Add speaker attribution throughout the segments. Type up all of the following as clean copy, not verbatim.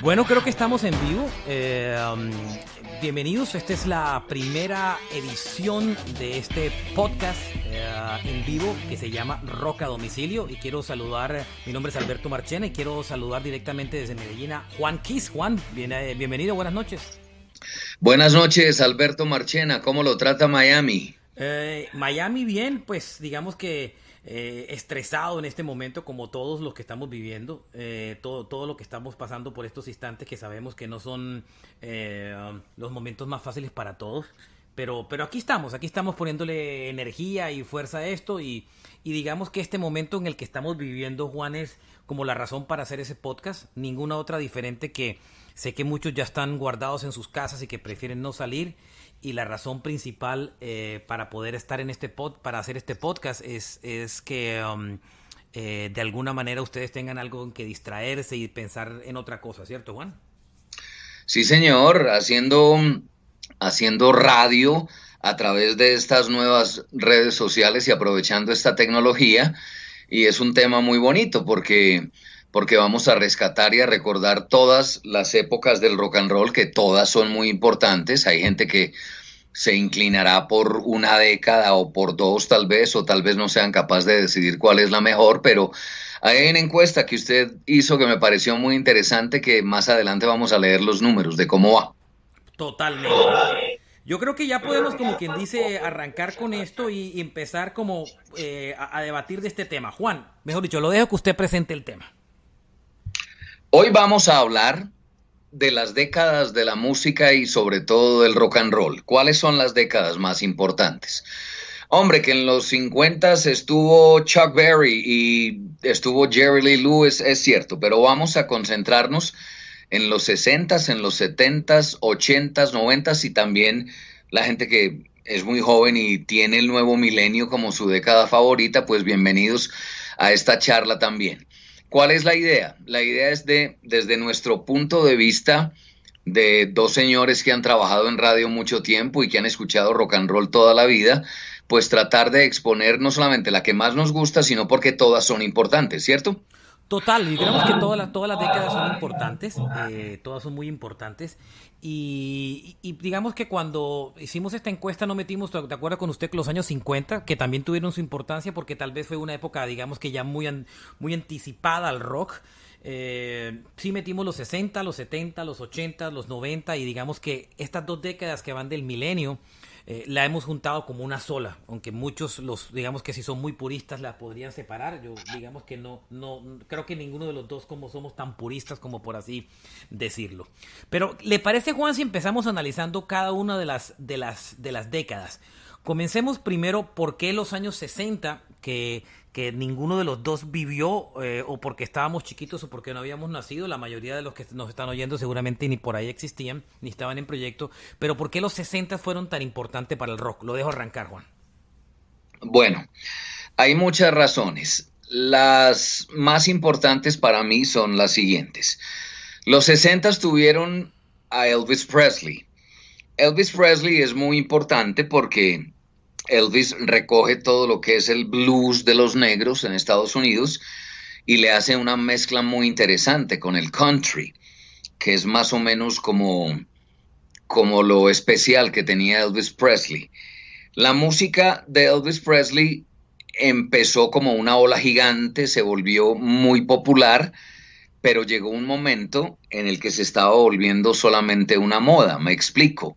Speaker 1: Bueno, creo que estamos en vivo. Bienvenidos. Esta es la primera edición de este podcast en vivo que se llama Rock a Domicilio. Y quiero saludar, mi nombre es Alberto Marchena y quiero saludar directamente desde Medellín a Juan Kiss. Juan, bienvenido, buenas noches.
Speaker 2: Buenas noches, Alberto Marchena. ¿Cómo lo trata Miami?
Speaker 1: Miami bien, pues digamos que estresado en este momento como todos los que estamos viviendo, todo lo que estamos pasando por estos instantes que sabemos que no son los momentos más fáciles para todos, pero aquí estamos poniéndole energía y fuerza a esto y digamos que este momento en el que estamos viviendo, Juan, es como la razón para hacer ese podcast, ninguna otra diferente que sé que muchos ya están guardados en sus casas y que prefieren no salir. Y la razón principal para poder estar en para hacer este podcast es que de alguna manera ustedes tengan algo en que distraerse y pensar en otra cosa, ¿cierto, Juan?
Speaker 2: Sí, señor, haciendo radio a través de estas nuevas redes sociales y aprovechando esta tecnología. Y es un tema muy bonito porque vamos a rescatar y a recordar todas las épocas del rock and roll, que todas son muy importantes. Hay gente que se inclinará por una década o por dos tal vez, o tal vez no sean capaces de decidir cuál es la mejor, pero hay una encuesta que usted hizo que me pareció muy interesante, que más adelante vamos a leer los números de cómo va.
Speaker 1: Totalmente. Yo creo que ya podemos, como quien dice, arrancar con esto y empezar como a debatir de este tema. Juan, mejor dicho, lo dejo que usted presente el tema.
Speaker 2: Hoy vamos a hablar de las décadas de la música y sobre todo del rock and roll. ¿Cuáles son las décadas más importantes? Hombre, que en los 50 estuvo Chuck Berry y estuvo Jerry Lee Lewis, es cierto, pero vamos a concentrarnos en los 60s, en los 70s, 80s, 90s y también la gente que es muy joven y tiene el nuevo milenio como su década favorita, pues bienvenidos a esta charla también. ¿Cuál es la idea? La idea es desde nuestro punto de vista de dos señores que han trabajado en radio mucho tiempo y que han escuchado rock and roll toda la vida, pues tratar de exponer no solamente la que más nos gusta, sino porque todas son importantes, ¿cierto?
Speaker 1: Total, y digamos que todas las décadas son importantes, todas son muy importantes, y digamos que cuando hicimos esta encuesta no metimos, de acuerdo con usted, los años 50, que también tuvieron su importancia porque tal vez fue una época, digamos que ya muy anticipada al rock. Sí metimos los 60, los 70, los 80, los 90, y digamos que estas dos décadas que van del milenio, la hemos juntado como una sola, aunque muchos digamos que si son muy puristas la podrían separar. Yo digamos que no creo que ninguno de los dos como somos tan puristas como por así decirlo. Pero ¿le parece, Juan, si empezamos analizando cada una de las décadas? Comencemos primero por qué los años 60 que ninguno de los dos vivió, o porque estábamos chiquitos o porque no habíamos nacido. La mayoría de los que nos están oyendo seguramente ni por ahí existían, ni estaban en proyecto. Pero ¿por qué los 60 fueron tan importantes para el rock? Lo dejo arrancar, Juan.
Speaker 2: Bueno, hay muchas razones. Las más importantes para mí son las siguientes. Los 60 tuvieron a Elvis Presley. Elvis Presley es muy importante porque Elvis recoge todo lo que es el blues de los negros en Estados Unidos y le hace una mezcla muy interesante con el country, que es más o menos como lo especial que tenía Elvis Presley. La música de Elvis Presley empezó como una ola gigante, se volvió muy popular, pero llegó un momento en el que se estaba volviendo solamente una moda. Me explico.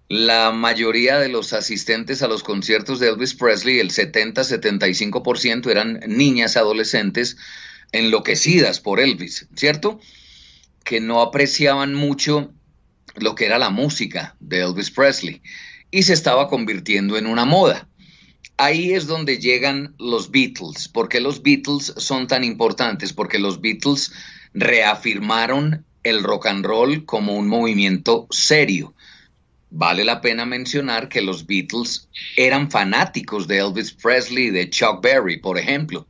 Speaker 2: La mayoría de los asistentes a los conciertos de Elvis Presley, el 70-75%, eran niñas adolescentes enloquecidas por Elvis, ¿cierto? Que no apreciaban mucho lo que era la música de Elvis Presley y se estaba convirtiendo en una moda. Ahí es donde llegan los Beatles. ¿Por qué los Beatles son tan importantes? Porque los Beatles reafirmaron el rock and roll como un movimiento serio. Vale la pena mencionar que los Beatles eran fanáticos de Elvis Presley y de Chuck Berry, por ejemplo.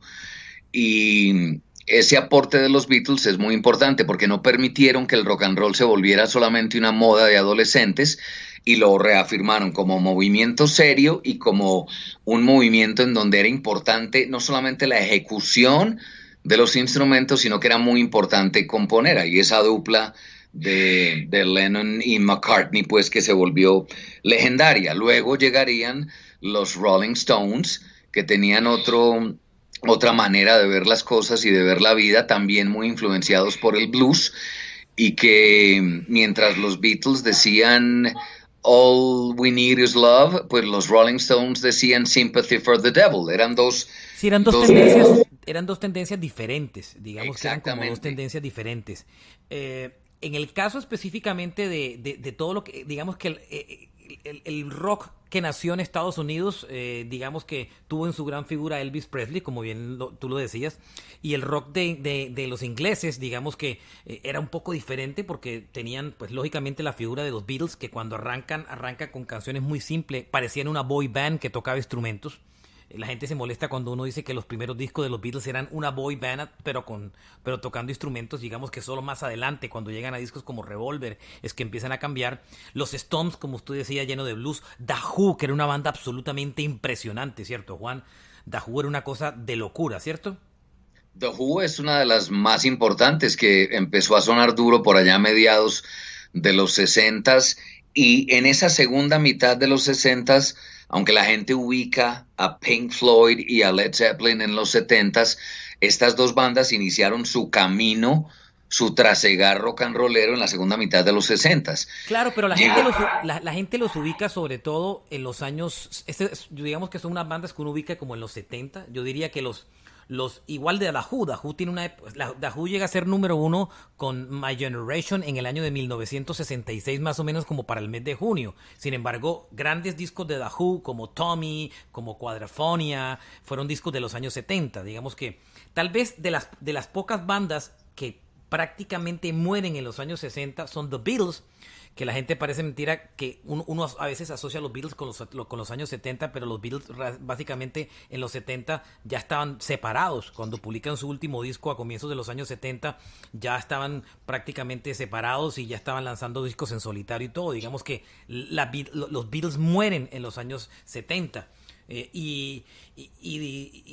Speaker 2: Y ese aporte de los Beatles es muy importante porque no permitieron que el rock and roll se volviera solamente una moda de adolescentes y lo reafirmaron como movimiento serio y como un movimiento en donde era importante no solamente la ejecución de los instrumentos, sino que era muy importante componer. Ahí esa dupla de Lennon y McCartney, pues que se volvió legendaria. Luego llegarían los Rolling Stones, que tenían otra manera de ver las cosas y de ver la vida, también muy influenciados por el blues, y que mientras los Beatles decían All We Need Is Love, pues los Rolling Stones decían Sympathy for the Devil. Eran dos...
Speaker 1: Sí, eran dos tendencias diferentes, digamos que eran como dos tendencias diferentes. En el caso específicamente de todo lo que, digamos que el rock que nació en Estados Unidos, digamos que tuvo en su gran figura Elvis Presley, como bien tú lo decías, y el rock de los ingleses, digamos que era un poco diferente porque tenían, pues lógicamente, la figura de los Beatles, que cuando arrancan con canciones muy simples, parecían una boy band que tocaba instrumentos. La gente se molesta cuando uno dice que los primeros discos de los Beatles eran una boy band, pero tocando instrumentos. Digamos que solo más adelante, cuando llegan a discos como Revolver, es que empiezan a cambiar. Los Stones, como usted decía, lleno de blues. The Who, que era una banda absolutamente impresionante, ¿cierto, Juan? The Who era una cosa de locura, ¿cierto?
Speaker 2: The Who es una de las más importantes, que empezó a sonar duro por allá a mediados de los 60s, y en esa segunda mitad de los 60s, aunque la gente ubica a Pink Floyd y a Led Zeppelin en los 70s, estas dos bandas iniciaron su camino, su trasegar rock and rollero en la segunda mitad de los 60s.
Speaker 1: Claro, pero la gente los ubica sobre todo en los años, digamos que son unas bandas que uno ubica como en los 70. Yo diría que igual de The Who tiene The Who llega a ser número 1 con My Generation en el año de 1966, más o menos como para el mes de junio. Sin embargo, grandes discos de The Who como Tommy, como Quadrophenia, fueron discos de los años 70. Digamos que tal vez de las pocas bandas que prácticamente mueren en los años 60 son The Beatles, que la gente parece mentira que uno a veces asocia a los Beatles con los años 70, pero los Beatles básicamente en los 70 ya estaban separados. Cuando publican su último disco a comienzos de los años 70 ya estaban prácticamente separados y ya estaban lanzando discos en solitario y todo. Digamos que los Beatles mueren en los años 70. Y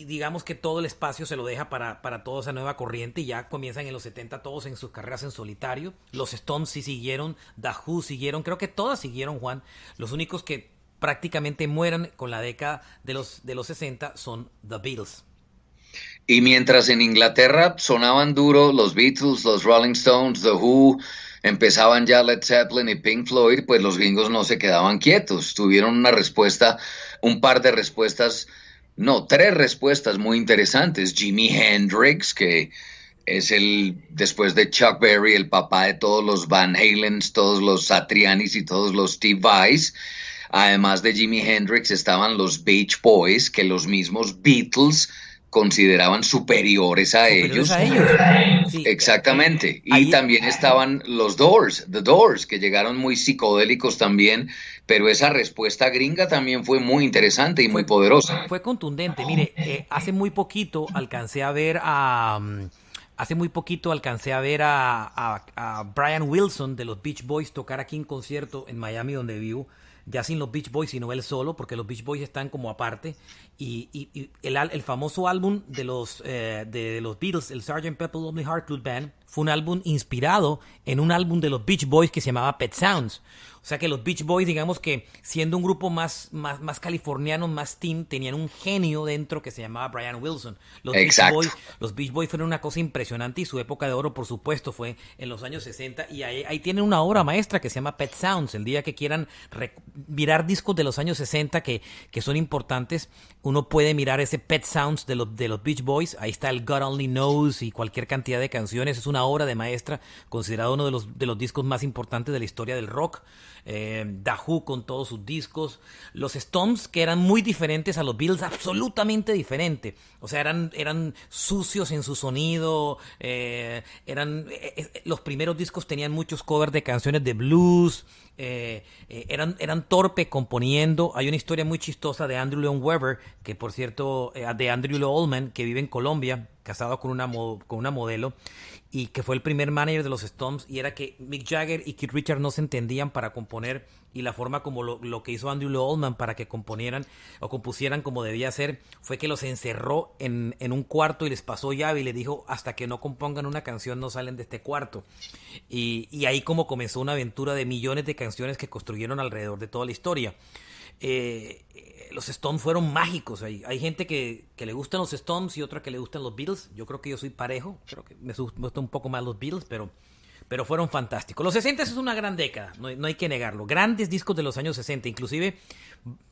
Speaker 1: digamos que todo el espacio se lo deja para toda esa nueva corriente, y ya comienzan en los 70 todos en sus carreras en solitario. Los Stones sí siguieron, The Who siguieron, creo que todas siguieron, Juan. Los únicos que prácticamente mueren con la década de los 60 son The Beatles.
Speaker 2: Y mientras en Inglaterra sonaban duro los Beatles, los Rolling Stones, The Who, empezaban ya Led Zeppelin y Pink Floyd, pues los gringos no se quedaban quietos. Tuvieron un par de respuestas, no, 3 respuestas muy interesantes. Jimi Hendrix, que es después de Chuck Berry, el papá de todos los Van Halens, todos los Satrianis y todos los Steve Vais. Además de Jimi Hendrix estaban los Beach Boys, que los mismos Beatles consideraban superiores a ellos. Sí. Exactamente. Y también estaban los Doors, The Doors, que llegaron muy psicodélicos también, pero esa respuesta gringa también fue muy interesante y muy poderosa.
Speaker 1: Fue contundente. Mire, hace muy poquito alcancé a ver a Brian Wilson de los Beach Boys tocar aquí en concierto en Miami, donde vivo, ya sin los Beach Boys, sino él solo, porque los Beach Boys están como aparte. Y el famoso álbum de los Beatles, el Sgt. Pepper's Lonely Hearts Club Band, fue un álbum inspirado en un álbum de los Beach Boys que se llamaba Pet Sounds. O sea que los Beach Boys, digamos que siendo un grupo más californiano, más teen, tenían un genio dentro que se llamaba Brian Wilson. Los Beach Boys fueron una cosa impresionante, y su época de oro, por supuesto, fue en los años 60. Y ahí tienen una obra maestra que se llama Pet Sounds. El día que quieran mirar discos de los años 60 que son importantes, uno puede mirar ese Pet Sounds de los Beach Boys. Ahí está el God Only Knows y cualquier cantidad de canciones. Es una obra de maestra, considerado uno de los discos más importantes de la historia del rock. The Who con todos sus discos, los Stones, que eran muy diferentes a los Beatles, absolutamente diferente. O sea, eran sucios en su sonido, los primeros discos tenían muchos covers de canciones de blues, eran torpe componiendo. Hay una historia muy chistosa de Andrew Lloyd Webber, que por cierto, de Andrew Lloyd Oldham, que vive en Colombia, casado con una modelo, y que fue el primer manager de los Stones, y era que Mick Jagger y Keith Richards no se entendían para componer, y la forma como lo que hizo Andrew Lloyd Webber para que componieran o compusieran como debía ser fue que los encerró en un cuarto y les pasó llave y les dijo hasta que no compongan una canción no salen de este cuarto. Y ahí como comenzó una aventura de millones de canciones que construyeron alrededor de toda la historia. Los Stones fueron mágicos. Hay gente que le gustan los Stones y otra que le gustan los Beatles. Yo creo que yo soy parejo. Creo que me gustan un poco más los Beatles, pero fueron fantásticos. Los 60 es una gran década, no hay que negarlo. Grandes discos de los años 60. Inclusive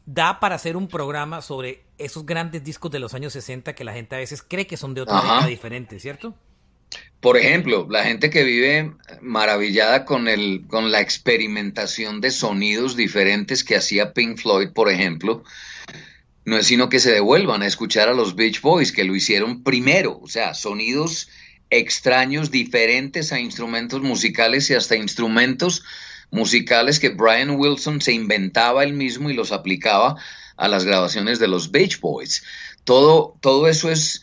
Speaker 1: da para hacer un programa sobre esos grandes discos de los años 60 que la gente a veces cree que son de otra década diferente, ¿cierto?
Speaker 2: Por ejemplo, la gente que vive maravillada con la experimentación de sonidos diferentes que hacía Pink Floyd, por ejemplo, no es sino que se devuelvan a escuchar a los Beach Boys, que lo hicieron primero, o sea, sonidos extraños, diferentes a instrumentos musicales y hasta instrumentos musicales que Brian Wilson se inventaba él mismo y los aplicaba a las grabaciones de los Beach Boys. Todo eso es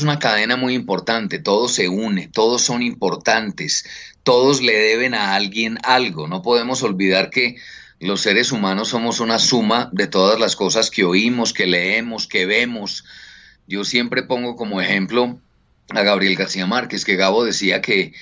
Speaker 2: una cadena muy importante, todo se une, todos son importantes, todos le deben a alguien algo. No podemos olvidar que los seres humanos somos una suma de todas las cosas que oímos, que leemos, que vemos. Yo siempre pongo como ejemplo a Gabriel García Márquez, que Gabo decía que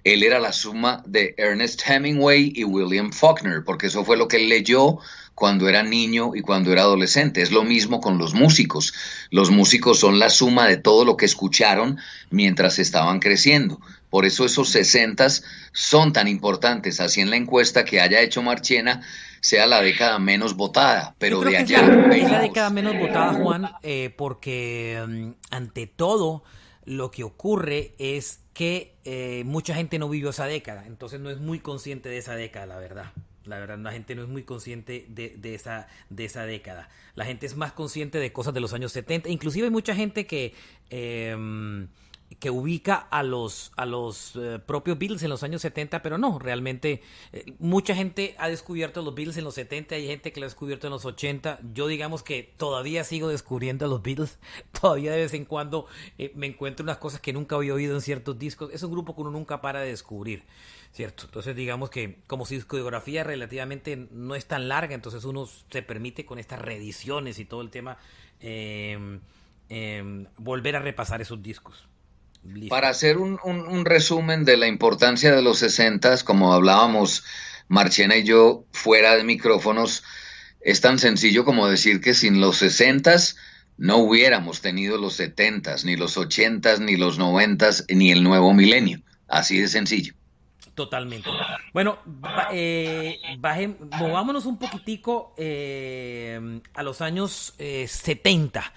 Speaker 2: él era la suma de Ernest Hemingway y William Faulkner, porque eso fue lo que él leyó cuando era niño y cuando era adolescente. Es lo mismo con los músicos. Los músicos son la suma de todo lo que escucharon mientras estaban creciendo. Por eso esos 60s son tan importantes. Así en la encuesta que haya hecho Marchena sea la década menos votada, pero de allá
Speaker 1: es la década menos votada, Juan, porque ante todo lo que ocurre es que mucha gente no vivió esa década, entonces no es muy consciente de esa década, la verdad. La verdad, la gente no es muy consciente de esa década. La gente es más consciente de cosas de los años 70. Inclusive hay mucha gente que ubica a los propios Beatles en los años 70, pero no, realmente mucha gente ha descubierto los Beatles en los 70, hay gente que lo ha descubierto en los 80. Yo digamos que todavía sigo descubriendo a los Beatles, todavía de vez en cuando me encuentro unas cosas que nunca había oído en ciertos discos. Es un grupo que uno nunca para de descubrir, ¿cierto? Entonces digamos que como su discografía relativamente no es tan larga, entonces uno se permite con estas reediciones y todo el tema volver a repasar esos discos. Listo.
Speaker 2: Para hacer un resumen de la importancia de los 60s, como hablábamos Marchena y yo fuera de micrófonos, es tan sencillo como decir que sin los 60s no hubiéramos tenido los 70s, ni los 80s, ni los 90s, ni el nuevo milenio. Así de sencillo.
Speaker 1: Totalmente. Bueno, movámonos un poquitico a los años 70.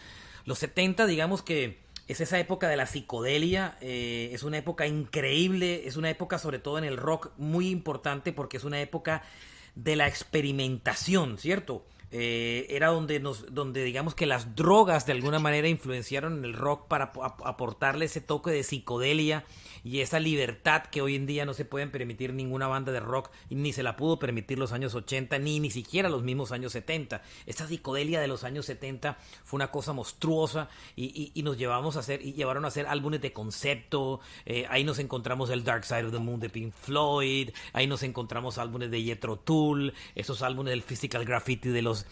Speaker 1: Los 70, digamos que es esa época de la psicodelia, es una época increíble, es una época sobre todo en el rock muy importante porque es una época de la experimentación, ¿cierto? Era donde digamos que las drogas de alguna manera influenciaron en el rock para aportarle ese toque de psicodelia y esa libertad que hoy en día no se pueden permitir ninguna banda de rock, ni se la pudo permitir los años 80, ni siquiera los mismos años 70. Esa psicodelia de los años 70 fue una cosa monstruosa y nos llevaron a hacer álbumes de concepto. Ahí nos encontramos el Dark Side of the Moon de Pink Floyd, ahí nos encontramos álbumes de Jethro Tull, esos álbumes del Physical Graffiti de los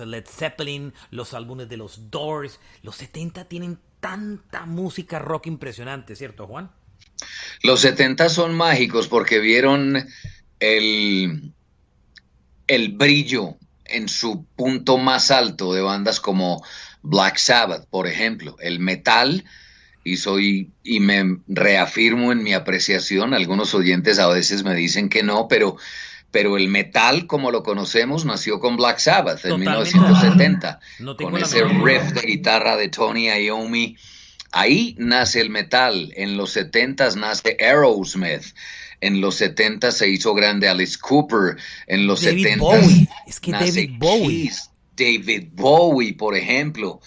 Speaker 1: Led Zeppelin, los álbumes de los Doors. Los 70 tienen tanta música rock impresionante, ¿cierto, Juan?
Speaker 2: Los 70 son mágicos porque vieron el brillo en su punto más alto de bandas como Black Sabbath, por ejemplo. El metal, y me reafirmo en mi apreciación, algunos oyentes a veces me dicen que no, pero el metal como lo conocemos nació con Black Sabbath en 1970, con ese riff de guitarra de Tony Iommi. Ahí nace el metal. En los 70s nace Aerosmith. En los 70 se hizo grande Alice Cooper. En los 70 nace David Bowie, por ejemplo.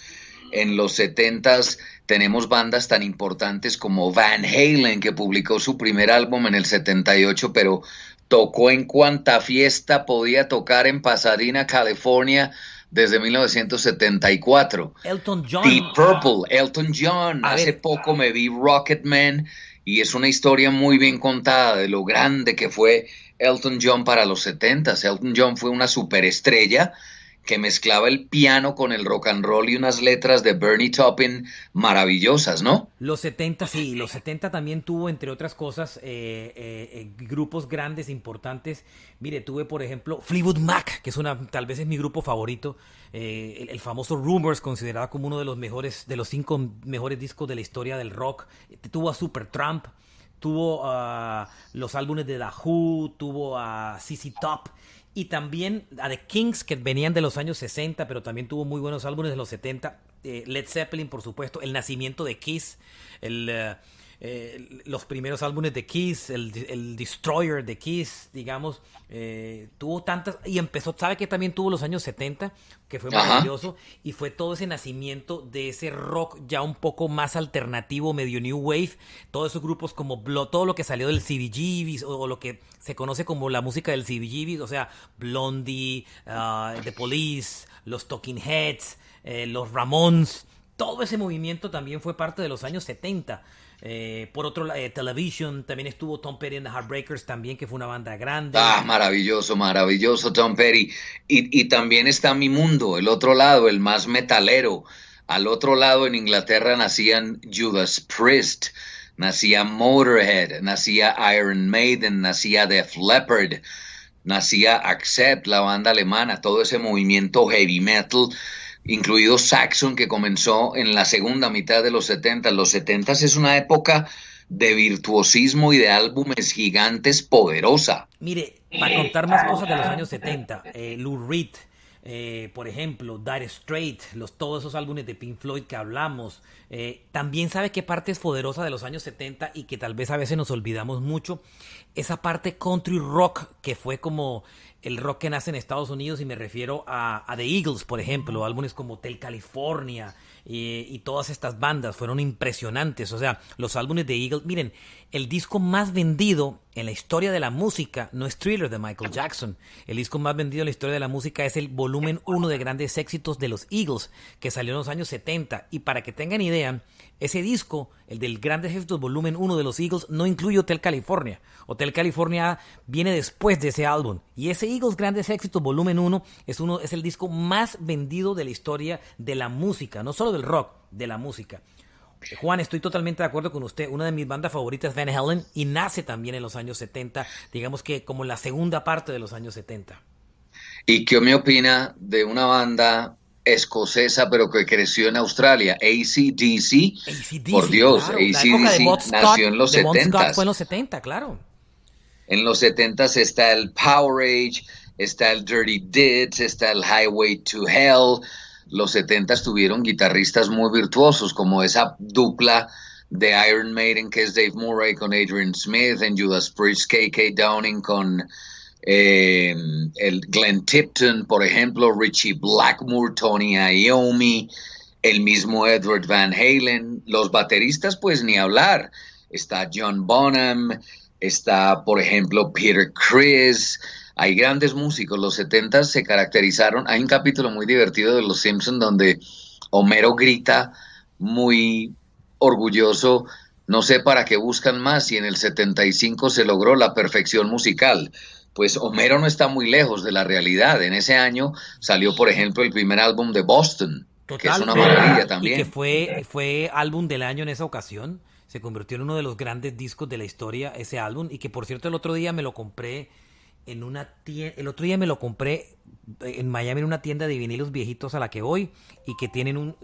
Speaker 2: En los 70s tenemos bandas tan importantes como Van Halen, que publicó su primer álbum en el 78, pero tocó en cuanta fiesta podía tocar en Pasadena, California, desde 1974.
Speaker 1: Elton John.
Speaker 2: Deep Purple, Elton John. Hace poco me vi Rocketman y es una historia muy bien contada de lo grande que fue Elton John para los 70. Elton John fue una superestrella que mezclaba el piano con el rock and roll y unas letras de Bernie Taupin maravillosas, ¿no?
Speaker 1: Los 70 sí, los 70 también tuvo, entre otras cosas, grupos grandes, importantes. Mire, tuve, por ejemplo, Fleetwood Mac, que es tal vez es mi grupo favorito. El famoso Rumors, considerado como uno de los mejores, de los 5 mejores discos de la historia del rock. Tuvo a Supertramp, tuvo a los álbumes de The Who, tuvo a ZZ Top. Y también a The Kings, que venían de los años 60, pero también tuvo muy buenos álbumes de los 70. Led Zeppelin, por supuesto. El nacimiento de Kiss. Los primeros álbumes de Kiss. El Destroyer de Kiss, digamos. Tuvo tantas. Y empezó, ¿sabe que también tuvo los años 70? Que fue maravilloso. Y fue todo ese nacimiento de ese rock ya un poco más alternativo, medio new wave. Todos esos grupos como todo lo que salió del CBGBs o lo que se conoce como la música del CBGBs, o sea, Blondie, The Police, los Talking Heads, los Ramones. Todo ese movimiento también fue parte de los años 70. Por otro lado, Television, también estuvo Tom Petty and the Heartbreakers también, que fue una banda grande.
Speaker 2: Ah, maravilloso, maravilloso Tom Petty. Y también está Mi Mundo, el otro lado, el más metalero. Al otro lado en Inglaterra nacían Judas Priest, nacía Motorhead, nacía Iron Maiden, nacía Def Leppard, nacía Accept, la banda alemana, todo ese movimiento heavy metal, incluido Saxon, que comenzó en la segunda mitad de los 70. Los 70 es una época de virtuosismo y de álbumes gigantes poderosa.
Speaker 1: Mire, para contar más cosas de los años 70, Lou Reed, por ejemplo, Dire Straits, todos esos álbumes de Pink Floyd que hablamos. También sabe qué parte es poderosa de los años 70 y que tal vez a veces nos olvidamos mucho. Esa parte country rock que fue como el rock que nace en Estados Unidos, y me refiero a The Eagles, por ejemplo, álbumes como Hotel California y todas estas bandas fueron impresionantes. O sea, los álbumes de Eagles, miren, el disco más vendido en la historia de la música no es Thriller de Michael Jackson. El disco más vendido en la historia de la música es el volumen 1 de grandes éxitos de los Eagles, que salió en los años 70. Y para que tengan idea, ese disco, el del grandes éxitos volumen 1 de los Eagles, no incluye Hotel California. Hotel California viene después de ese álbum. Y ese Eagles grandes éxitos volumen 1 es el disco más vendido de la historia de la música, no solo del rock, de la música. Juan, estoy totalmente de acuerdo con usted. Una de mis bandas favoritas es Van Halen y nace también en los años 70, digamos que como la segunda parte de los años 70.
Speaker 2: ¿Y qué me opina de una banda escocesa pero que creció en Australia, AC/DC?
Speaker 1: AC/DC,
Speaker 2: por Dios,
Speaker 1: claro.
Speaker 2: AC/DC nació en los
Speaker 1: de Bon
Speaker 2: 70.
Speaker 1: Scott fue en los 70, claro.
Speaker 2: En los 70 está el Power Age, está el Dirty Deeds, está el Highway to Hell. Los 70 tuvieron guitarristas muy virtuosos, como esa dupla de Iron Maiden, que es Dave Murray con Adrian Smith, en Judas Priest, K.K. Downing con el Glenn Tipton, por ejemplo, Richie Blackmore, Tony Iommi, el mismo Edward Van Halen. Los bateristas, pues ni hablar. Está John Bonham, está, por ejemplo, Peter Criss. Hay grandes músicos. Los 70 se caracterizaron. Hay un capítulo muy divertido de Los Simpsons donde Homero grita muy orgulloso: no sé para qué buscan más si en el 75 se logró la perfección musical. Pues Homero no está muy lejos de la realidad. En ese año salió, por ejemplo, el primer álbum de Boston, que es una maravilla también.
Speaker 1: Y que fue álbum del año en esa ocasión. Se convirtió en uno de los grandes discos de la historia, ese álbum. Y que, por cierto, el otro día me lo compré en una tienda. El otro día me lo compré en Miami, en una tienda de vinilos viejitos a la que voy. Y que tienen un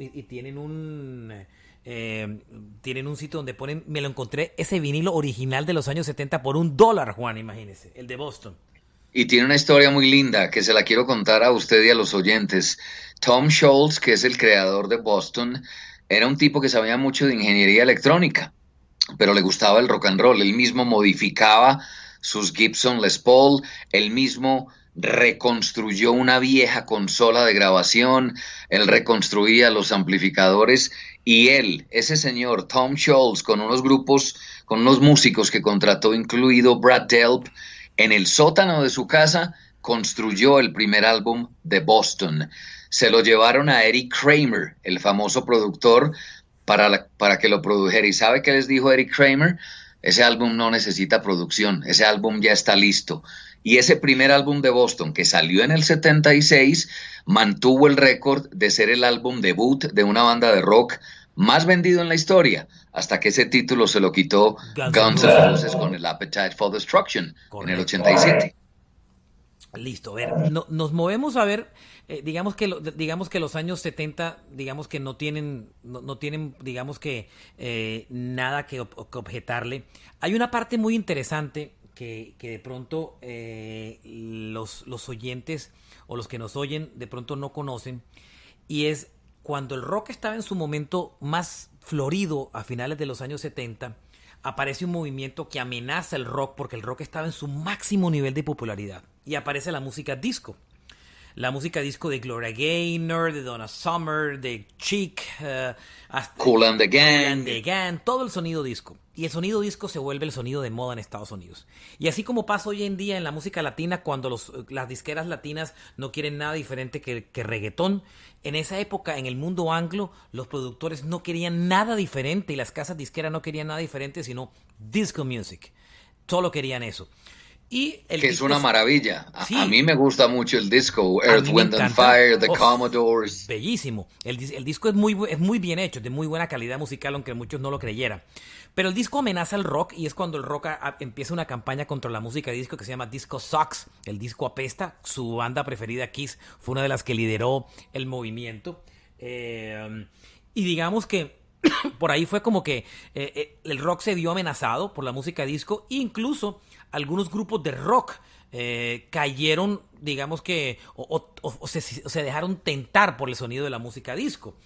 Speaker 1: sitio donde ponen, me lo encontré, ese vinilo original de los años 70 por $1, Juan, imagínese, el de Boston.
Speaker 2: Y tiene una historia muy linda que se la quiero contar a usted y a los oyentes. Tom Scholz, que es el creador de Boston, era un tipo que sabía mucho de ingeniería electrónica, pero le gustaba el rock and roll. Él mismo modificaba sus Gibson Les Paul, él mismo reconstruyó una vieja consola de grabación, él reconstruía los amplificadores, y él, ese señor Tom Scholz, con unos grupos, con unos músicos que contrató, incluido Brad Delp, en el sótano de su casa construyó el primer álbum de Boston. Se lo llevaron a Eric Kramer, el famoso productor, para que lo produjera. ¿Y sabe qué les dijo Eric Kramer? ese álbum no necesita producción, ese álbum ya está listo. Y ese primer álbum de Boston, que salió en el 76, mantuvo el récord de ser el álbum debut de una banda de rock más vendido en la historia, hasta que ese título se lo quitó Guns N' Roses con el Appetite for Destruction. Correcto. En el 87.
Speaker 1: Listo, a ver, nos movemos a ver, digamos que los años 70, digamos que no tienen, digamos que nada que objetarle. Hay una parte muy interesante que de pronto los oyentes o los que nos oyen de pronto no conocen, y es cuando el rock estaba en su momento más florido a finales de los años 70, aparece un movimiento que amenaza el rock porque el rock estaba en su máximo nivel de popularidad y aparece la música disco. La música disco de Gloria Gaynor, de Donna Summer, de Chic,
Speaker 2: Kool and the Gang.
Speaker 1: Kool and the Gang, todo el sonido disco. Y el sonido disco se vuelve el sonido de moda en Estados Unidos. Y así como pasa hoy en día en la música latina, cuando las disqueras latinas no quieren nada diferente que reggaetón, en esa época, en el mundo anglo, los productores no querían nada diferente y las casas disqueras no querían nada diferente, sino disco music. Solo querían eso. Y
Speaker 2: que es una maravilla. Sí, a mí me gusta mucho el disco. Earth, Wind and Fire, The Commodores.
Speaker 1: Bellísimo. El disco es muy bien hecho, de muy buena calidad musical, aunque muchos no lo creyeran. Pero el disco amenaza el rock y es cuando el rock empieza una campaña contra la música disco que se llama Disco Sucks. El disco apesta. Su banda preferida, Kiss, fue una de las que lideró el movimiento. Y digamos que por ahí fue como que el rock se vio amenazado por la música disco. Incluso algunos grupos de rock cayeron, digamos que, o se dejaron tentar por el sonido de la música disco.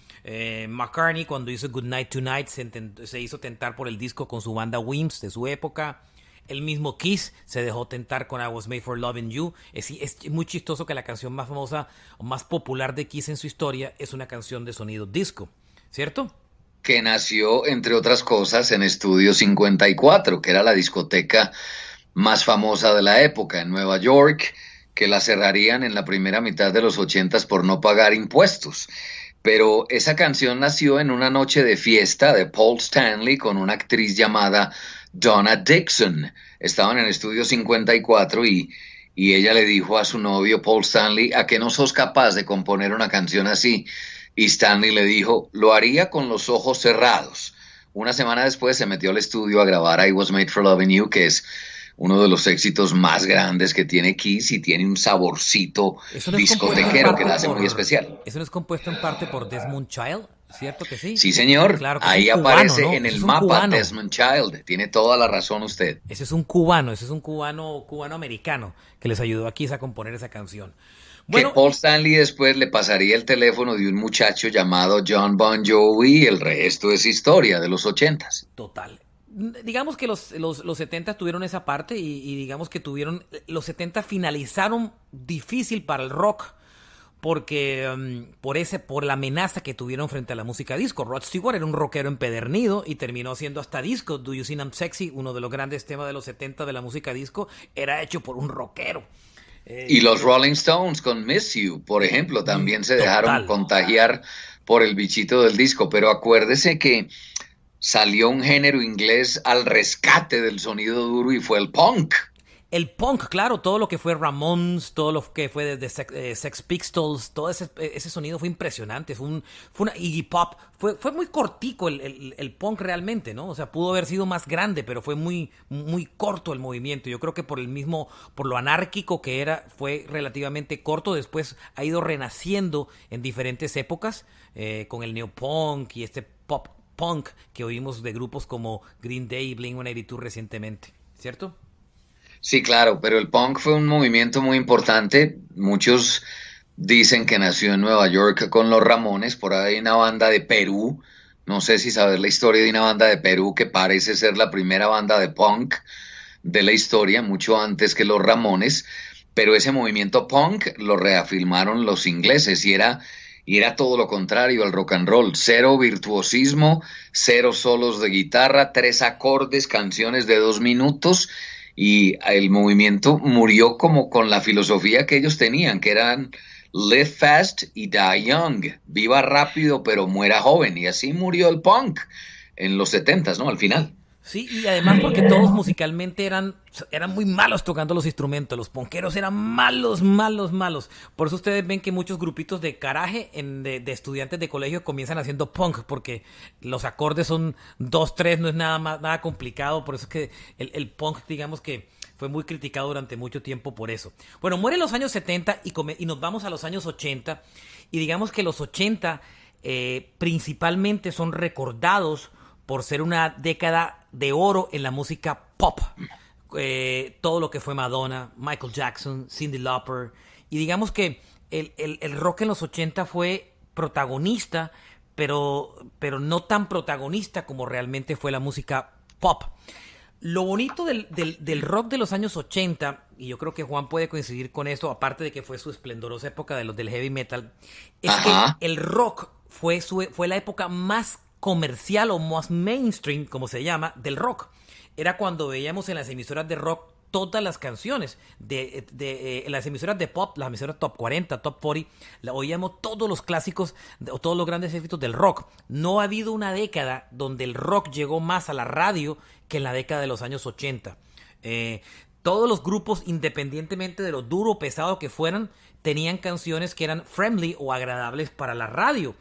Speaker 1: McCartney, cuando hizo Good Night Tonight, se hizo tentar por el disco con su banda Wimps de su época. El mismo Kiss se dejó tentar con I Was Made for Loving You. Es muy chistoso que la canción más famosa o más popular de Kiss en su historia es una canción de sonido disco, ¿cierto?
Speaker 2: Que nació, entre otras cosas, en Estudio 54, que era la discoteca más famosa de la época en Nueva York, que la cerrarían en la primera mitad de los 80s por no pagar impuestos. Pero esa canción nació en una noche de fiesta de Paul Stanley con una actriz llamada Donna Dixon. Estaban en Estudio 54 y ella le dijo a su novio Paul Stanley: ¿a qué no sos capaz de componer una canción así? Y Stanley le dijo: lo haría con los ojos cerrados. Una semana después se metió al estudio a grabar I Was Made for Loving You, que es uno de los éxitos más grandes que tiene Kiss y tiene un saborcito discotequero que la hace muy especial.
Speaker 1: ¿Eso no es compuesto en parte por Desmond Child? ¿Cierto que sí?
Speaker 2: Sí, señor.
Speaker 1: Claro que
Speaker 2: ahí aparece, ¿no? En el mapa cubano. Desmond Child. Tiene toda la razón usted.
Speaker 1: Ese es un cubano americano que les ayudó a Kiss a componer esa canción.
Speaker 2: Bueno, que Paul Stanley después le pasaría el teléfono de un muchacho llamado John Bon Jovi y el resto es historia de los 80s.
Speaker 1: Total. Digamos que los 70 tuvieron esa parte y digamos que los 70 finalizaron difícil para el rock porque por la amenaza que tuvieron frente a la música disco. Rod Stewart era un rockero empedernido y terminó siendo hasta disco. Do You Think I'm Sexy, uno de los grandes temas de los 70 de la música disco, era hecho por un rockero.
Speaker 2: Y los Rolling Stones con Miss You, por ejemplo, también se dejaron contagiar por el bichito del disco, pero acuérdese que salió un género inglés al rescate del sonido duro y fue el punk.
Speaker 1: El punk, claro, todo lo que fue Ramones, todo lo que fue desde Sex Pistols, todo ese sonido fue impresionante, fue una Iggy Pop, fue muy cortico el punk realmente, ¿no? O sea, pudo haber sido más grande, pero fue muy, muy corto el movimiento. Yo creo que por lo anárquico que era, fue relativamente corto. Después ha ido renaciendo en diferentes épocas, con el neopunk y este pop punk que oímos de grupos como Green Day y Blink-182 recientemente, ¿cierto?
Speaker 2: Sí, claro, pero el punk fue un movimiento muy importante. Muchos dicen que nació en Nueva York con los Ramones. Por ahí hay una banda de Perú, no sé si sabes la historia de una banda de Perú que parece ser la primera banda de punk de la historia, mucho antes que los Ramones, pero ese movimiento punk lo reafirmaron los ingleses y era todo lo contrario al rock and roll. Cero virtuosismo, cero solos de guitarra, 3 acordes, canciones de 2 minutos. Y el movimiento murió como con la filosofía que ellos tenían, que eran live fast y die young. Viva rápido pero muera joven. Y así murió el punk en los 70s, ¿no? Al final.
Speaker 1: Sí, y además porque todos musicalmente eran muy malos tocando los instrumentos. Los punkeros eran malos, malos, malos. Por eso ustedes ven que muchos grupitos de garaje de estudiantes de colegio comienzan haciendo punk, porque los acordes son 2, 3, no es nada más, nada complicado. Por eso es que el punk, digamos que fue muy criticado durante mucho tiempo por eso. Bueno, muere en los años 70 y nos vamos a los años 80. Y digamos que los 80 principalmente son recordados por ser una década de oro en la música pop. Todo lo que fue Madonna, Michael Jackson, Cyndi Lauper. Y digamos que el rock en los 80 fue protagonista, pero no tan protagonista como realmente fue la música pop. Lo bonito del rock de los años 80, y yo creo que Juan puede coincidir con esto, aparte de que fue su esplendorosa época del heavy metal, es
Speaker 2: Ajá.
Speaker 1: que el rock fue la época más comercial o más mainstream, como se llama, del rock. Era cuando veíamos en las emisoras de rock todas las canciones en las emisoras de pop, las emisoras top 40, top 40, oíamos todos los clásicos o todos los grandes éxitos del rock. No ha habido una década donde el rock llegó más a la radio que en la década de los años 80. Todos los grupos, independientemente de lo duro o pesado que fueran, tenían canciones que eran friendly o agradables para la radio.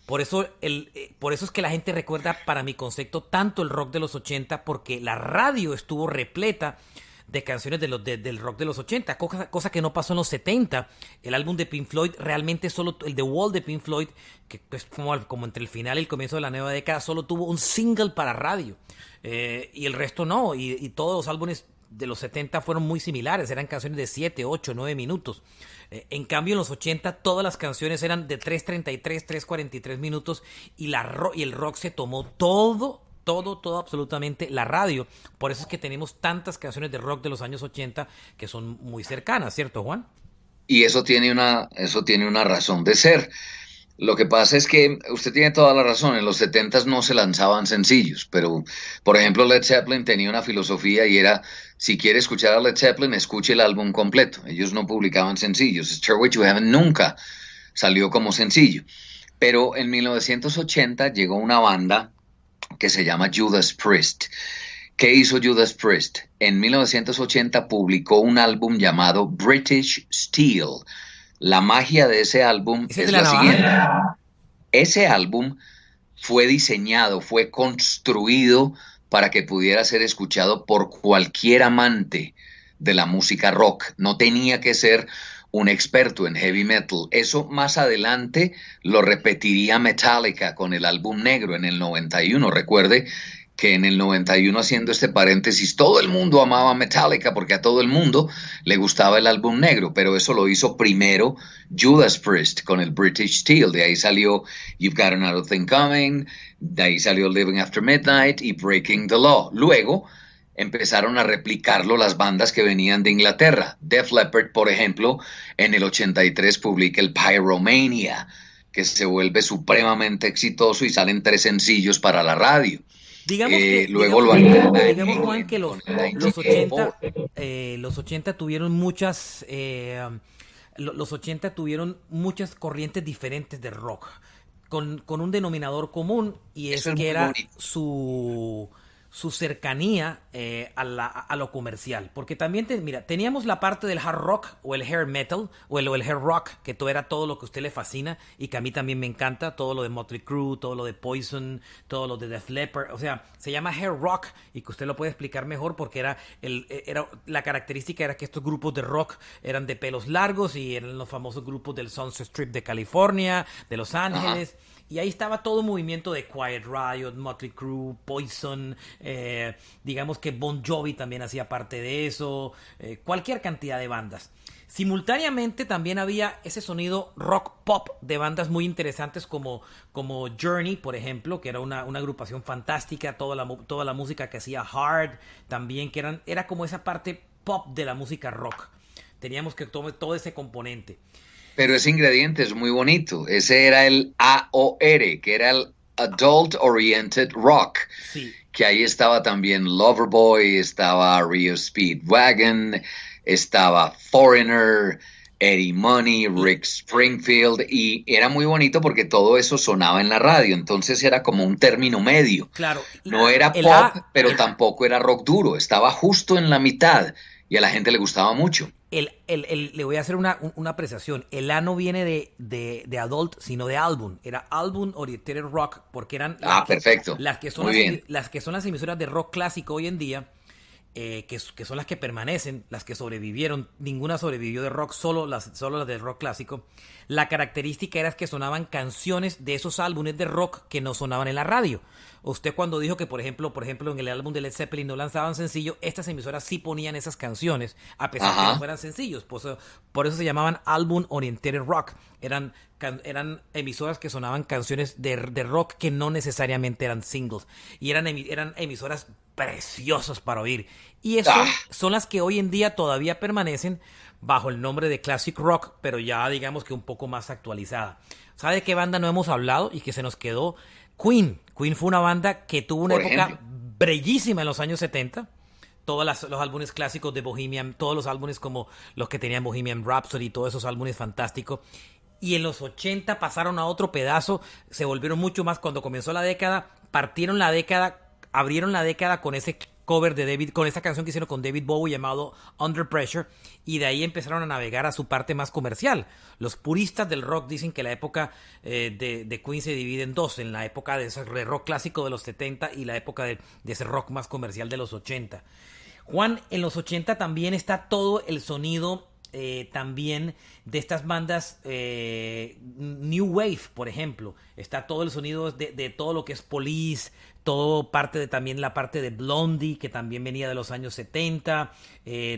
Speaker 1: Por eso es que la gente recuerda, para mi concepto, tanto el rock de los 80, porque la radio estuvo repleta de canciones del rock de los 80, cosa que no pasó en los 70. El álbum de Pink Floyd, realmente solo el The Wall de Pink Floyd, que pues como entre el final y el comienzo de la nueva década, solo tuvo un single para radio. Y el resto no, y todos los álbumes de los 70 fueron muy similares, eran canciones de 7, 8, 9 minutos. En cambio, en los 80 todas las canciones eran de 3:33, 3:43 minutos y el rock se tomó todo, absolutamente la radio. Por eso es que tenemos tantas canciones de rock de los años 80 que son muy cercanas, ¿cierto, Juan?
Speaker 2: Y eso tiene una razón de ser. Lo que pasa es que usted tiene toda la razón, en los 70 no se lanzaban sencillos, pero por ejemplo Led Zeppelin tenía una filosofía y era, si quiere escuchar a Led Zeppelin, escuche el álbum completo. Ellos no publicaban sencillos. Stairway to Heaven nunca salió como sencillo. Pero en 1980 llegó una banda que se llama Judas Priest. ¿Qué hizo Judas Priest? En 1980 publicó un álbum llamado British Steel. La magia de ese álbum
Speaker 1: ¿Ese
Speaker 2: es
Speaker 1: de la
Speaker 2: la siguiente.
Speaker 1: navaja?
Speaker 2: Ese álbum fue diseñado, fue construido para que pudiera ser escuchado por cualquier amante de la música rock. No tenía que ser un experto en heavy metal. Eso más adelante lo repetiría Metallica con el álbum negro en el 91. Recuerde que en el 91, haciendo este paréntesis, todo el mundo amaba Metallica porque a todo el mundo le gustaba el álbum negro, pero eso lo hizo primero Judas Priest con el British Steel. De ahí salió You've Got Another Thing Coming, de ahí salió Living After Midnight y Breaking the Law. Luego empezaron a replicarlo las bandas que venían de Inglaterra. Def Leppard, por ejemplo, en el 83 publica el Pyromania, que se vuelve supremamente exitoso y salen 3 sencillos para la radio. Luego
Speaker 1: digamos, Juan, que los 80, los 80 tuvieron los 80 tuvieron muchas corrientes diferentes de rock, con un denominador común, y es que era su cercanía a lo comercial. Porque también, mira, teníamos la parte del hard rock o el hair metal o el hair rock, que todo era todo lo que a usted le fascina y que a mí también me encanta, todo lo de Motley Crue, todo lo de Poison, todo lo de Def Leppard. O sea, se llama hair rock y que usted lo puede explicar mejor porque la característica era que estos grupos de rock eran de pelos largos y eran los famosos grupos del Sunset Strip de California, de Los Ángeles. Ajá. Y ahí estaba todo un movimiento de Quiet Riot, Motley Crue, Poison, digamos que Bon Jovi también hacía parte de eso, cualquier cantidad de bandas. Simultáneamente también había ese sonido rock pop de bandas muy interesantes como Journey, por ejemplo, que era una agrupación fantástica, toda la música que hacía Hard, también que era como esa parte pop de la música rock. Teníamos que tomar todo ese componente.
Speaker 2: Pero ese ingrediente es muy bonito. Ese era el AOR, que era el Adult Oriented Rock.
Speaker 1: Sí.
Speaker 2: Que ahí estaba también Loverboy, estaba REO Speedwagon, estaba Foreigner, Eddie Money, Rick Springfield, y era muy bonito porque todo eso sonaba en la radio, entonces era como un término medio.
Speaker 1: Claro.
Speaker 2: No era pop, pero tampoco era rock duro, estaba justo en la mitad y a la gente le gustaba mucho.
Speaker 1: Le voy a hacer una apreciación. El A no viene de adult, sino de álbum. Era álbum oriented rock, porque eran
Speaker 2: perfecto.
Speaker 1: las que son las emisoras de rock clásico hoy en día, que son las que permanecen, las que sobrevivieron. Ninguna sobrevivió de rock, solo las del rock clásico. La característica era que sonaban canciones de esos álbumes de rock que no sonaban en la radio. Usted cuando dijo que, por ejemplo, en el álbum de Led Zeppelin no lanzaban sencillo, estas emisoras sí ponían esas canciones, a pesar que no fueran sencillos. Por eso se llamaban álbum oriented rock. Eran emisoras que sonaban canciones de rock que no necesariamente eran singles. Y eran emisoras preciosas para oír. Y eso son las que hoy en día todavía permanecen bajo el nombre de Classic Rock, pero ya digamos que un poco más actualizada. ¿Sabe de qué banda no hemos hablado y que se nos quedó? Queen. Queen fue una banda que tuvo una época bellísima en los años 70. Todos los álbumes clásicos de Bohemian, todos los álbumes como los que tenían Bohemian Rhapsody, todos esos álbumes fantásticos. Y en los 80 pasaron a otro pedazo, se volvieron mucho más cuando comenzó la década, partieron la década, abrieron la década con ese cover de con esa canción que hicieron con David Bowie llamado Under Pressure, y de ahí empezaron a navegar a su parte más comercial. Los puristas del rock dicen que la época de Queen se divide en dos, en la época de ese rock clásico de los 70 y la época de ese rock más comercial de los 80. Juan, en los 80 también está todo el sonido también de estas bandas New Wave, por ejemplo. Está todo el sonido de todo lo que es Police, todo también la parte de Blondie, que también venía de los años 70,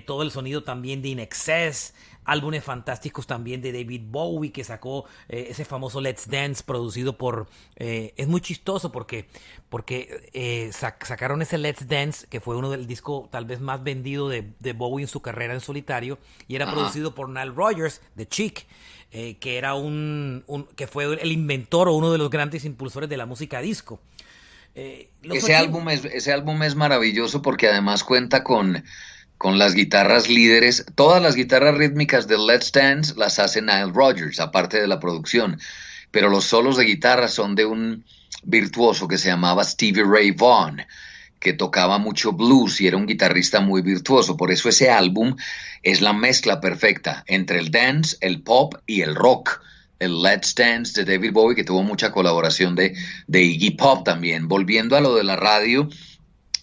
Speaker 1: todo el sonido también de In Excess, álbumes fantásticos también de David Bowie, que sacó ese famoso Let's Dance producido por... es muy chistoso porque sacaron ese Let's Dance, que fue uno del disco tal vez más vendido de Bowie en su carrera en solitario, y era producido por Nile Rodgers, de Chic, que era que fue el inventor o uno de los grandes impulsores de la música disco.
Speaker 2: Ese álbum es maravilloso porque además cuenta con las guitarras líderes. Todas las guitarras rítmicas de Let's Dance las hace Nile Rodgers, aparte de la producción. Pero los solos de guitarra son de un virtuoso que se llamaba Stevie Ray Vaughan, que tocaba mucho blues y era un guitarrista muy virtuoso. Por eso ese álbum es la mezcla perfecta entre el dance, el pop y el rock. El Let's Dance de David Bowie, que tuvo mucha colaboración de Iggy Pop también. Volviendo a lo de la radio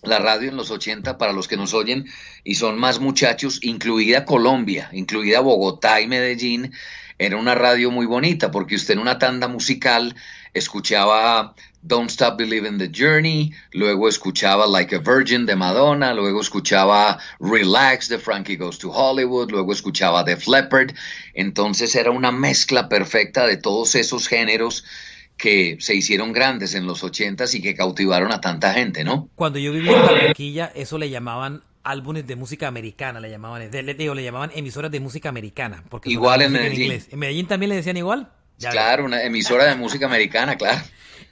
Speaker 2: en los 80, para los que nos oyen y son más muchachos, incluida Colombia, incluida Bogotá y Medellín, era una radio muy bonita, porque usted en una tanda musical escuchaba Don't Stop Believing the Journey, luego escuchaba Like a Virgin de Madonna, luego escuchaba Relax de Frankie Goes to Hollywood, luego escuchaba Def Leppard. Entonces era una mezcla perfecta de todos esos géneros que se hicieron grandes en los 80s y que cautivaron a tanta gente, ¿no?
Speaker 1: Cuando yo vivía en Barranquilla, eso le llamaban álbumes de música americana, le llamaban emisoras de música americana. Porque
Speaker 2: igual en Medellín.
Speaker 1: ¿En Medellín también le decían igual?
Speaker 2: Claro, una emisora de música americana, claro.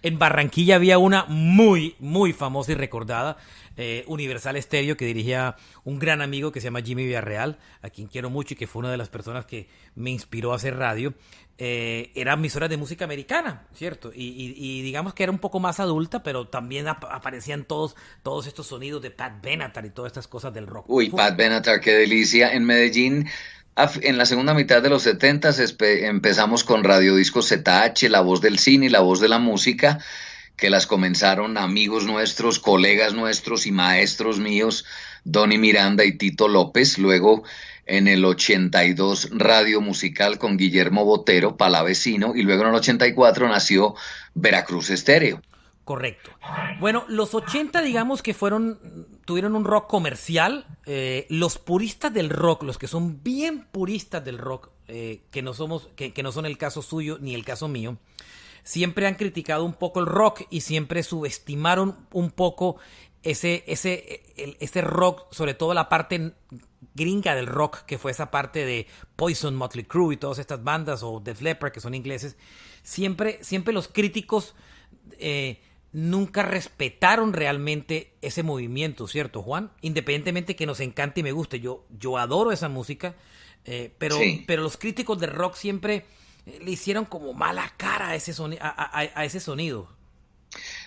Speaker 1: En Barranquilla había una muy, muy famosa y recordada, Universal Stereo, que dirigía un gran amigo que se llama Jimmy Villarreal, a quien quiero mucho y que fue una de las personas que me inspiró a hacer radio. Era emisora de música americana, ¿cierto? Y digamos que era un poco más adulta, pero también aparecían todos estos sonidos de Pat Benatar y todas estas cosas del rock.
Speaker 2: Uy, Pat Benatar, qué delicia. En Medellín, en la segunda mitad de los 70 empezamos con Radiodiscos ZH, La Voz del Cine y La Voz de la Música, que las comenzaron amigos nuestros, colegas nuestros y maestros míos, Donny Miranda y Tito López. Luego en el 82 Radio Musical con Guillermo Botero, Palavecino, y luego en el 84 nació Veracruz Estéreo.
Speaker 1: Correcto. Bueno, los 80 digamos que tuvieron un rock comercial. Los puristas del rock, los que son bien puristas del rock, que no son el caso suyo ni el caso mío, siempre han criticado un poco el rock y siempre subestimaron un poco ese rock, sobre todo la parte gringa del rock, que fue esa parte de Poison, Motley Crue y todas estas bandas, o Def Leppard, que son ingleses. Siempre los críticos nunca respetaron realmente ese movimiento, ¿cierto, Juan? Independientemente que nos encante y me guste, yo adoro esa música.
Speaker 2: Sí.
Speaker 1: Pero los críticos de rock siempre le hicieron como mala cara a a ese sonido.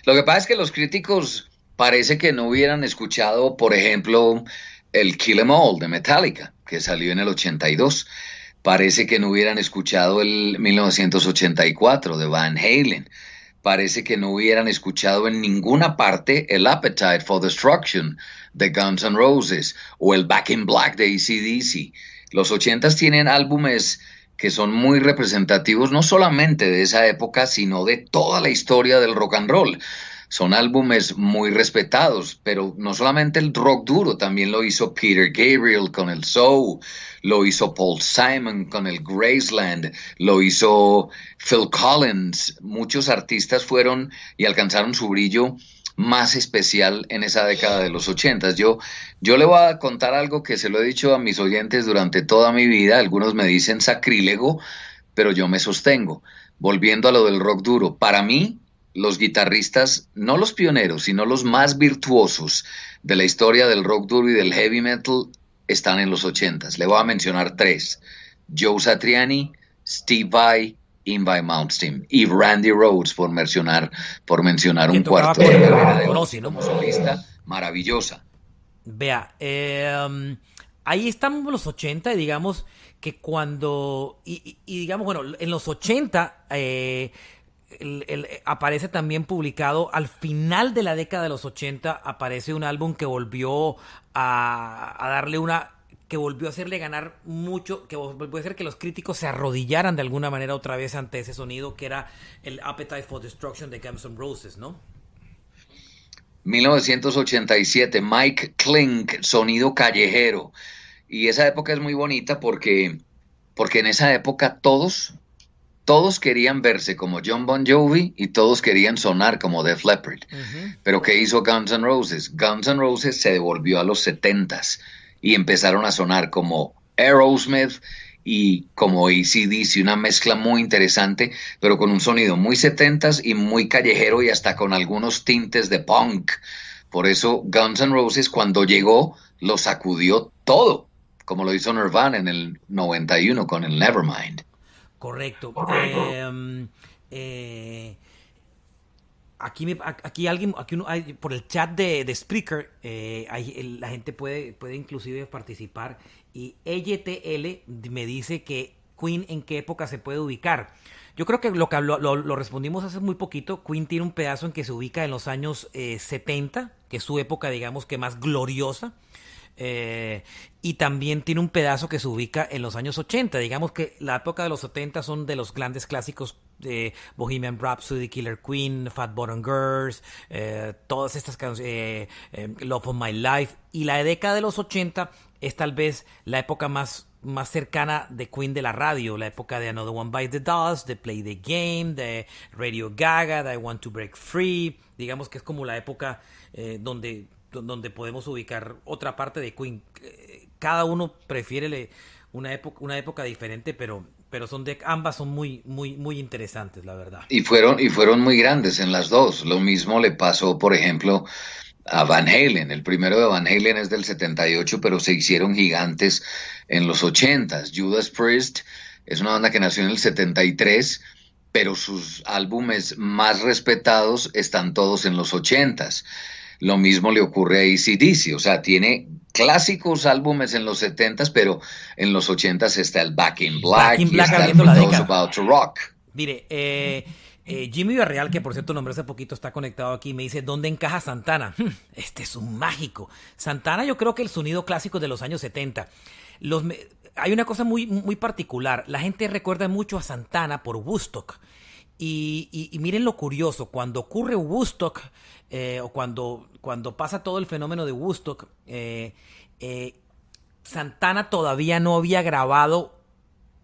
Speaker 2: Lo que pasa es que los críticos parece que no hubieran escuchado, por ejemplo, el Kill 'Em All de Metallica, que salió en el 82. Parece que no hubieran escuchado el 1984 de Van Halen. Parece que no hubieran escuchado en ninguna parte el Appetite for Destruction de Guns N' Roses o el Back in Black de AC/DC. Los ochentas tienen álbumes que son muy representativos no solamente de esa época, sino de toda la historia del rock and roll. Son álbumes muy respetados, pero no solamente el rock duro, también lo hizo Peter Gabriel con el Soul, lo hizo Paul Simon con el Graceland, lo hizo Phil Collins. Muchos artistas fueron y alcanzaron su brillo más especial en esa década de los ochentas. Yo le voy a contar algo que se lo he dicho a mis oyentes durante toda mi vida. Algunos me dicen sacrílego, pero yo me sostengo. Volviendo a lo del rock duro, para mí, los guitarristas, no los pioneros, sino los más virtuosos de la historia del rock duro y del heavy metal están en los ochentas. Le voy a mencionar tres: Joe Satriani, Steve Vai, Yngwie Malmsteen y Randy Rhoads, por mencionar
Speaker 1: Que
Speaker 2: un
Speaker 1: tocaba
Speaker 2: cuarto de carrera
Speaker 1: con
Speaker 2: de
Speaker 1: Ozzy, ¿no?
Speaker 2: como solista, maravillosa.
Speaker 1: Vea, ahí estamos los 80 y digamos que cuando, y digamos, bueno, en los 80 aparece también publicado al final de la década de los 80 aparece un álbum que volvió a darle que volvió a hacerle ganar mucho, que volvió a hacer que los críticos se arrodillaran de alguna manera otra vez ante ese sonido que era el Appetite for Destruction de Guns N' Roses, ¿no?
Speaker 2: 1987, Mike Clink, sonido callejero. Y esa época es muy bonita porque en esa época todos querían verse como John Bon Jovi y todos querían sonar como Def Leppard.
Speaker 1: Uh-huh.
Speaker 2: Pero ¿qué hizo Guns N' Roses? Guns N' Roses se devolvió a los setentas y empezaron a sonar como Aerosmith y como AC/DC, una mezcla muy interesante, pero con un sonido muy setentas y muy callejero y hasta con algunos tintes de punk. Por eso Guns N' Roses cuando llegó lo sacudió todo, como lo hizo Nirvana en el 91 con el Nevermind.
Speaker 1: Correcto. Aquí alguien, por el chat de Spreaker, la gente puede inclusive participar y EYTL me dice que Queen en qué época se puede ubicar. Yo creo que lo respondimos hace muy poquito. Queen tiene un pedazo en que se ubica en los años 70, que es su época, digamos, que más gloriosa. Y también tiene un pedazo que se ubica en los años 80. Digamos que la época de los 70 son de los grandes clásicos de Bohemian Rhapsody, Killer Queen, Fat Bottom Girls, todas estas canciones, Love of My Life. Y la década de los 80 es tal vez la época más cercana de Queen de la radio, la época de Another One Bites the Dust, de Play the Game, de Radio Gaga, de I Want to Break Free. Digamos que es como la época donde podemos ubicar otra parte de Queen. Cada uno prefiere una época diferente, pero ambas son muy interesantes, la verdad.
Speaker 2: Y fueron muy grandes en las dos. Lo mismo le pasó, por ejemplo, a Van Halen. El primero de Van Halen es del 78, pero se hicieron gigantes en los 80. Judas Priest es una banda que nació en el 73, pero sus álbumes más respetados están todos en los 80. Lo mismo le ocurre a AC/DC, o sea, tiene clásicos álbumes en los 70, pero en los 80 está el Back in Black, y está el For Those About to Rock.
Speaker 1: Mire, Jimmy Villarreal, que por cierto nombré hace poquito, está conectado aquí, me dice, ¿dónde encaja Santana? Este es un mágico. Santana, yo creo que el sonido clásico de los años 70. Hay una cosa muy particular. La gente recuerda mucho a Santana por Woodstock. Y miren lo curioso, cuando ocurre Woodstock, o cuando pasa todo el fenómeno de Woodstock, Santana todavía no había grabado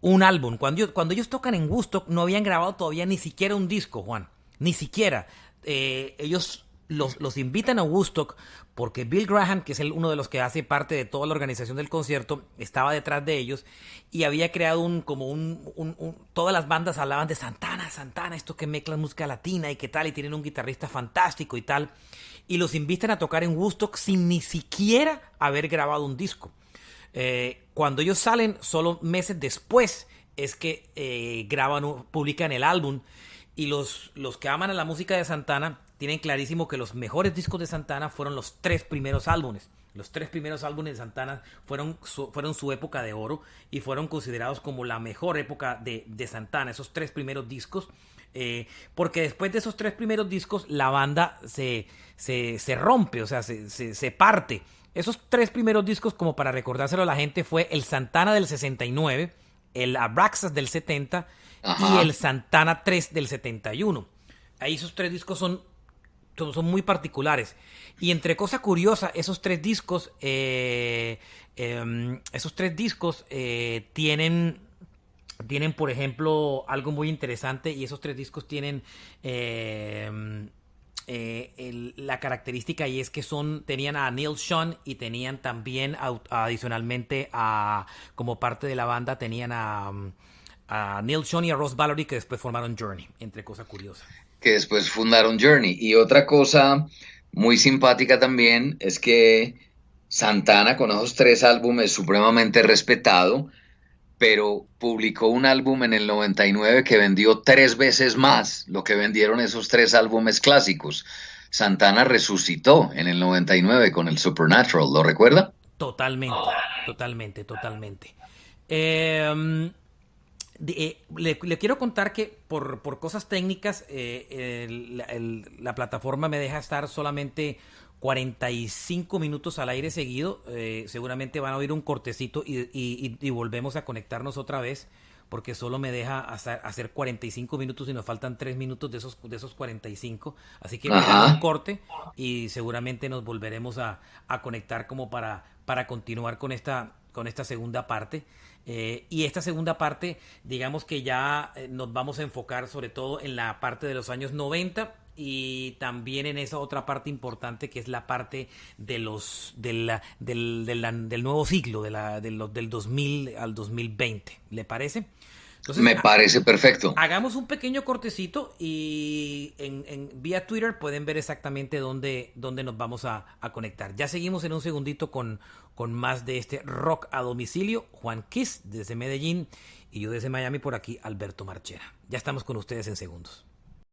Speaker 1: un álbum. Cuando ellos tocan en Woodstock, no habían grabado todavía ni siquiera un disco, Juan. Ni siquiera. Ellos los invitan a Woodstock porque Bill Graham, que es uno de los que hace parte de toda la organización del concierto, estaba detrás de ellos y había creado todas las bandas hablaban de Santana, esto que mezcla música latina y qué tal, y tienen un guitarrista fantástico y tal, y los invitan a tocar en Woodstock sin ni siquiera haber grabado un disco. Cuando ellos salen, solo meses después es que publican el álbum. Y los que aman a la música de Santana tienen clarísimo que los mejores discos de Santana fueron los 3 primeros álbumes. Los 3 primeros álbumes de Santana fueron su época de oro y fueron considerados como la mejor época de Santana, esos 3 primeros discos. Porque después de esos 3 primeros discos la banda se rompe, o sea, se parte. Esos 3 primeros discos, como para recordárselo a la gente, fue el Santana del 69, el Abraxas del 70 y el Santana 3 del 71. Ahí esos 3 discos son muy particulares. Y entre cosa curiosa, esos 3 discos tienen, por ejemplo, algo muy interesante. Y esos 3 discos tienen la característica, y es que tenían a Neil Schon y tenían también adicionalmente como parte de la banda tenían a Neil Schon y a Ross Valory, que después formaron Journey, entre cosas curiosas.
Speaker 2: Que después fundaron Journey. Y otra cosa muy simpática también es que Santana, con esos 3 álbumes, supremamente respetado, pero publicó un álbum en el 99 que vendió 3 veces más lo que vendieron esos 3 álbumes clásicos. Santana resucitó en el 99 con el Supernatural, ¿lo recuerda?
Speaker 1: Totalmente. Le quiero contar que por cosas técnicas la plataforma me deja estar solamente 45 minutos al aire seguido. Seguramente van a oír un cortecito y volvemos a conectarnos otra vez, porque solo me deja hacer 45 minutos y nos faltan 3 minutos de esos 45. Así que un corte y seguramente nos volveremos a conectar como para continuar con esta segunda parte. Y esta segunda parte, digamos que ya nos vamos a enfocar sobre todo en la parte de los años 90 y también en esa otra parte importante que es la parte del nuevo ciclo, del 2000 al 2020. ¿Le parece? Entonces,
Speaker 2: me parece perfecto.
Speaker 1: Hagamos un pequeño cortecito y vía Twitter pueden ver exactamente dónde nos vamos a conectar. Ya seguimos en un segundito con más de este rock a domicilio. Juan Kiss desde Medellín y yo desde Miami, por aquí Alberto Marchena. Ya estamos con ustedes en segundos.